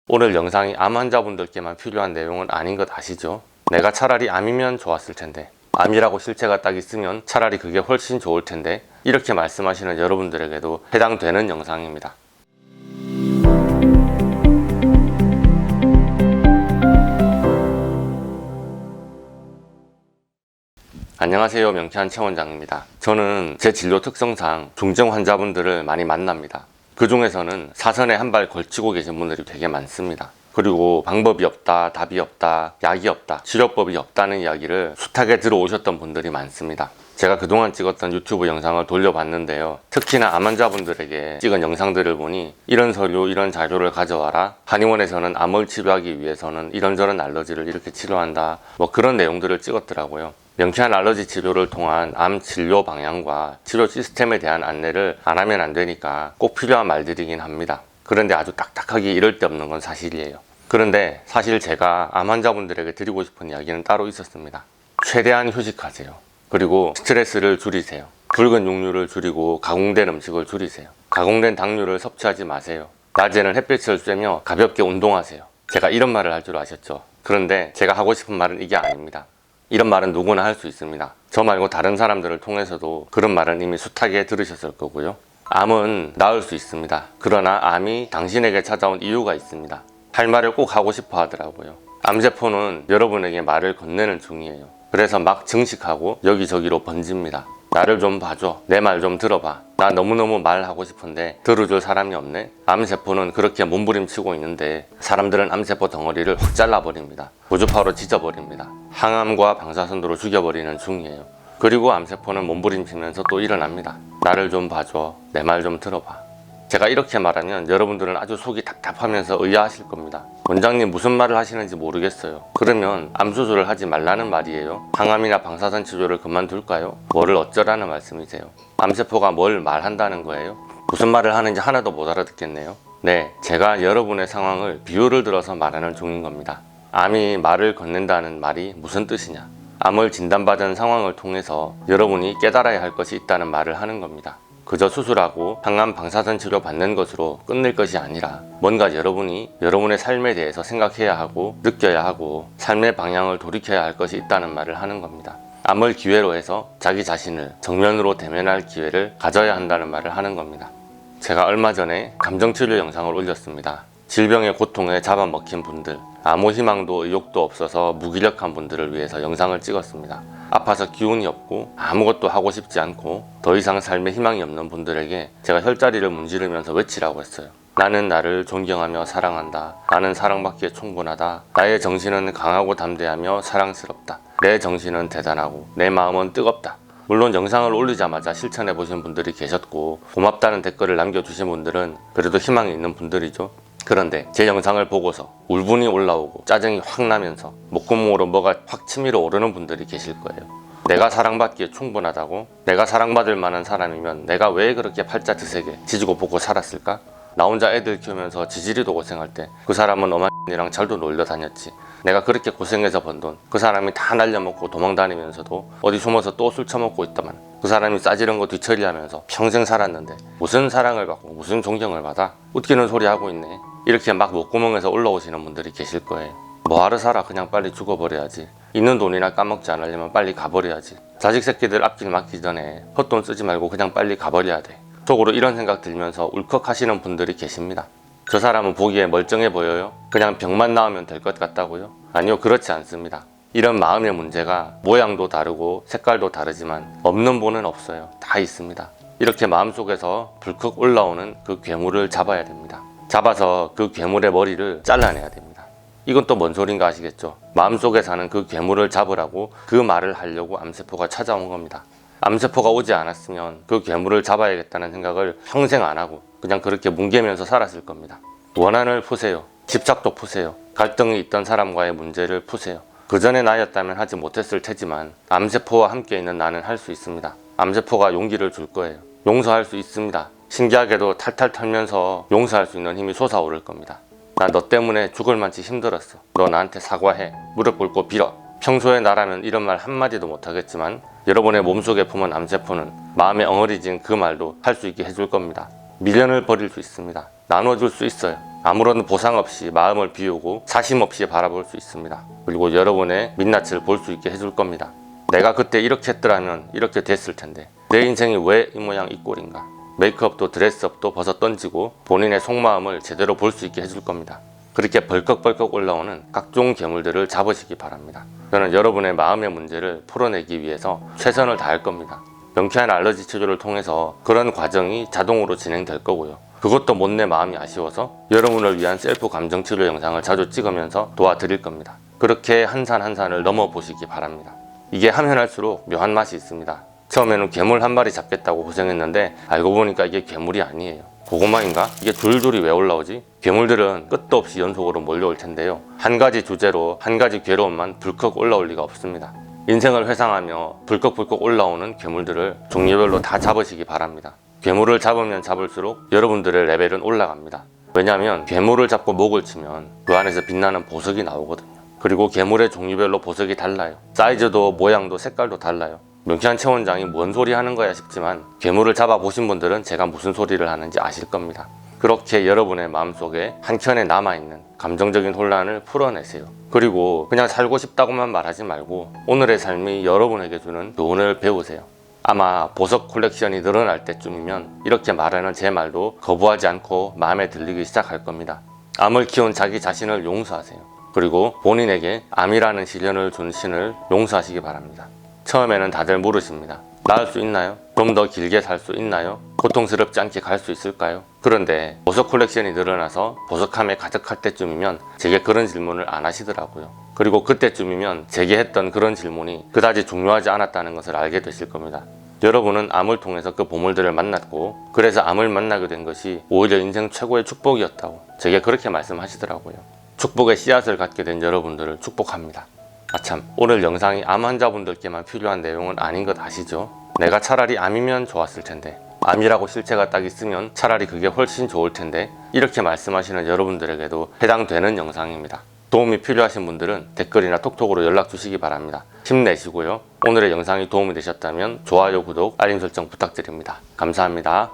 오늘 영상이 암 환자분들께만 필요한 내용은 아닌 것 아시죠? 내가 차라리 암이면 좋았을 텐데, 암이라고 실체가 딱 있으면 차라리 그게 훨씬 좋을 텐데, 이렇게 말씀하시는 여러분들에게도 해당되는 영상입니다. 안녕하세요, 명쾌한 최원장입니다. 저는 제 진료 특성상 중증 환자분들을 많이 만납니다. 그 중에서는 사선에 한 발 걸치고 계신 분들이 되게 많습니다. 그리고 방법이 없다, 답이 없다, 약이 없다, 치료법이 없다는 이야기를 숱하게 들어오셨던 분들이 많습니다. 제가 그동안 찍었던 유튜브 영상을 돌려봤는데요, 특히나 암 환자분들에게 찍은 영상들을 보니 이런 서류, 이런 자료를 가져와라, 한의원에서는 암을 치료하기 위해서는 이런저런 알러지를 이렇게 치료한다, 뭐 그런 내용들을 찍었더라고요. 명쾌한 알러지 치료를 통한 암 진료 방향과 치료 시스템에 대한 안내를 안 하면 안 되니까 꼭 필요한 말들이긴 합니다. 그런데 아주 딱딱하게 이럴 데 없는 건 사실이에요. 그런데 사실 제가 암 환자분들에게 드리고 싶은 이야기는 따로 있었습니다. 최대한 휴식하세요. 그리고 스트레스를 줄이세요. 붉은 육류를 줄이고 가공된 음식을 줄이세요. 가공된 당류를 섭취하지 마세요. 낮에는 햇빛을 쬐며 가볍게 운동하세요. 제가 이런 말을 할 줄 아셨죠? 그런데 제가 하고 싶은 말은 이게 아닙니다. 이런 말은 누구나 할 수 있습니다. 저 말고 다른 사람들을 통해서도 그런 말은 이미 숱하게 들으셨을 거고요. 암은 나을 수 있습니다. 그러나 암이 당신에게 찾아온 이유가 있습니다. 할 말을 꼭 하고 싶어 하더라고요. 암세포는 여러분에게 말을 건네는 중이에요. 그래서 막 증식하고 여기저기로 번집니다. 나를 좀 봐줘, 내 말 좀 들어봐, 나 너무너무 말하고 싶은데 들어줄 사람이 없네. 암세포는 그렇게 몸부림치고 있는데 사람들은 암세포 덩어리를 확 잘라버립니다. 고주파로 찢어버립니다. 항암과 방사선으로 죽여버리는 중이에요. 그리고 암세포는 몸부림치면서 또 일어납니다. 나를 좀 봐줘, 내 말 좀 들어봐. 제가 이렇게 말하면 여러분들은 아주 속이 답답하면서 의아하실 겁니다. 원장님 무슨 말을 하시는지 모르겠어요. 그러면 암수술을 하지 말라는 말이에요? 항암이나 방사선 치료를 그만둘까요? 뭐를 어쩌라는 말씀이세요? 암세포가 뭘 말한다는 거예요? 무슨 말을 하는지 하나도 못 알아듣겠네요. 네, 제가 여러분의 상황을 비유를 들어서 말하는 중인 겁니다. 암이 말을 건넨다는 말이 무슨 뜻이냐? 암을 진단받은 상황을 통해서 여러분이 깨달아야 할 것이 있다는 말을 하는 겁니다. 그저 수술하고 항암 방사선 치료 받는 것으로 끝낼 것이 아니라 뭔가 여러분이 여러분의 삶에 대해서 생각해야 하고 느껴야 하고 삶의 방향을 돌이켜야 할 것이 있다는 말을 하는 겁니다. 암을 기회로 해서 자기 자신을 정면으로 대면할 기회를 가져야 한다는 말을 하는 겁니다. 제가 얼마 전에 감정치료 영상을 올렸습니다. 질병의 고통에 잡아먹힌 분들, 아무 희망도 의욕도 없어서 무기력한 분들을 위해서 영상을 찍었습니다. 아파서 기운이 없고 아무것도 하고 싶지 않고 더 이상 삶에 희망이 없는 분들에게 제가 혈자리를 문지르면서 외치라고 했어요. 나는 나를 존경하며 사랑한다. 나는 사랑받기에 충분하다. 나의 정신은 강하고 담대하며 사랑스럽다. 내 정신은 대단하고 내 마음은 뜨겁다. 물론 영상을 올리자마자 실천해 보신 분들이 계셨고 고맙다는 댓글을 남겨주신 분들은 그래도 희망이 있는 분들이죠. 그런데 제 영상을 보고서 울분이 올라오고 짜증이 확 나면서 목구멍으로 뭐가 확 치밀어 오르는 분들이 계실 거예요. 내가 사랑받기에 충분하다고? 내가 사랑받을 만한 사람이면 내가 왜 그렇게 팔자 드세게 지지고 볶고 살았을까? 나 혼자 애들 키우면서 지지리도 고생할 때 그 사람은 어머니랑 잘도 놀려 다녔지. 내가 그렇게 고생해서 번 돈 그 사람이 다 날려먹고 도망다니면서도 어디 숨어서 또 술 처먹고 있다만 그 사람이 싸지른 거 뒤처리하면서 평생 살았는데 무슨 사랑을 받고 무슨 존경을 받아? 웃기는 소리 하고 있네. 이렇게 막 목구멍에서 올라오시는 분들이 계실 거예요. 뭐하러 살아? 그냥 빨리 죽어버려야지. 있는 돈이나 까먹지 않으려면 빨리 가버려야지. 자식 새끼들 앞길 막기 전에 헛돈 쓰지 말고 그냥 빨리 가버려야 돼. 속으로 이런 생각 들면서 울컥하시는 분들이 계십니다. 저 사람은 보기에 멀쩡해 보여요? 그냥 병만 나으면 될 것 같다고요? 아니요, 그렇지 않습니다. 이런 마음의 문제가 모양도 다르고 색깔도 다르지만 없는 분은 없어요. 다 있습니다. 이렇게 마음속에서 불컥 올라오는 그 괴물을 잡아야 됩니다. 잡아서 그 괴물의 머리를 잘라내야 됩니다. 이건 또 뭔 소린가 아시겠죠? 마음속에 사는 그 괴물을 잡으라고 그 말을 하려고 암세포가 찾아온 겁니다. 암세포가 오지 않았으면 그 괴물을 잡아야겠다는 생각을 평생 안 하고 그냥 그렇게 뭉개면서 살았을 겁니다. 원한을 푸세요. 집착도 푸세요. 갈등이 있던 사람과의 문제를 푸세요. 그 전에 나였다면 하지 못했을 테지만 암세포와 함께 있는 나는 할 수 있습니다. 암세포가 용기를 줄 거예요. 용서할 수 있습니다. 신기하게도 탈탈 털면서 용서할 수 있는 힘이 솟아오를 겁니다. 나 너 때문에 죽을 만치 힘들었어. 너 나한테 사과해. 무릎 꿇고 빌어. 평소에 나라면 이런 말 한마디도 못하겠지만 여러분의 몸속에 품은 암세포는 마음에 엉어리진 그 말도 할 수 있게 해줄 겁니다. 미련을 버릴 수 있습니다. 나눠줄 수 있어요. 아무런 보상 없이 마음을 비우고 사심 없이 바라볼 수 있습니다. 그리고 여러분의 민낯을 볼 수 있게 해줄 겁니다. 내가 그때 이렇게 했더라면 이렇게 됐을 텐데 내 인생이 왜 이 모양 이 꼴인가. 메이크업도 드레스업도 벗어 던지고 본인의 속마음을 제대로 볼 수 있게 해줄 겁니다. 그렇게 벌컥벌컥 올라오는 각종 괴물들을 잡으시기 바랍니다. 저는 여러분의 마음의 문제를 풀어내기 위해서 최선을 다할 겁니다. 명쾌한 알러지 치료를 통해서 그런 과정이 자동으로 진행될 거고요. 그것도 못 내 마음이 아쉬워서 여러분을 위한 셀프 감정 치료 영상을 자주 찍으면서 도와드릴 겁니다. 그렇게 한 산 한 산을 넘어보시기 바랍니다. 이게 하면 할수록 묘한 맛이 있습니다. 처음에는 괴물 한 마리 잡겠다고 고생했는데 알고 보니까 이게 괴물이 아니에요. 고구마인가? 이게 줄줄이 왜 올라오지? 괴물들은 끝도 없이 연속으로 몰려올 텐데요. 한 가지 주제로 한 가지 괴로움만 불컥 올라올 리가 없습니다. 인생을 회상하며 불컥불컥 올라오는 괴물들을 종류별로 다 잡으시기 바랍니다. 괴물을 잡으면 잡을수록 여러분들의 레벨은 올라갑니다. 왜냐하면 괴물을 잡고 목을 치면 그 안에서 빛나는 보석이 나오거든요. 그리고 괴물의 종류별로 보석이 달라요. 사이즈도 모양도 색깔도 달라요. 명쾌한 채원장이 뭔 소리 하는 거야 싶지만 괴물을 잡아보신 분들은 제가 무슨 소리를 하는지 아실 겁니다. 그렇게 여러분의 마음속에 한켠에 남아있는 감정적인 혼란을 풀어내세요. 그리고 그냥 살고 싶다고만 말하지 말고 오늘의 삶이 여러분에게 주는 교훈을 배우세요. 아마 보석 콜렉션이 늘어날 때쯤이면 이렇게 말하는 제 말도 거부하지 않고 마음에 들리기 시작할 겁니다. 암을 키운 자기 자신을 용서하세요. 그리고 본인에게 암이라는 시련을 준 신을 용서하시기 바랍니다. 처음에는 다들 물으십니다. 나을 수 있나요? 좀 더 길게 살 수 있나요? 고통스럽지 않게 갈 수 있을까요? 그런데 보석 콜렉션이 늘어나서 보석함에 가득할 때쯤이면 제게 그런 질문을 안 하시더라고요. 그리고 그때쯤이면 제게 했던 그런 질문이 그다지 중요하지 않았다는 것을 알게 되실 겁니다. 여러분은 암을 통해서 그 보물들을 만났고 그래서 암을 만나게 된 것이 오히려 인생 최고의 축복이었다고 제게 그렇게 말씀하시더라고요. 축복의 씨앗을 갖게 된 여러분들을 축복합니다. 아참, 오늘 영상이 암 환자분들께만 필요한 내용은 아닌 것 아시죠? 내가 차라리 암이면 좋았을 텐데, 암이라고 실체가 딱 있으면 차라리 그게 훨씬 좋을 텐데, 이렇게 말씀하시는 여러분들에게도 해당되는 영상입니다. 도움이 필요하신 분들은 댓글이나 톡톡으로 연락 주시기 바랍니다. 힘내시고요. 오늘의 영상이 도움이 되셨다면 좋아요, 구독, 알림 설정 부탁드립니다. 감사합니다.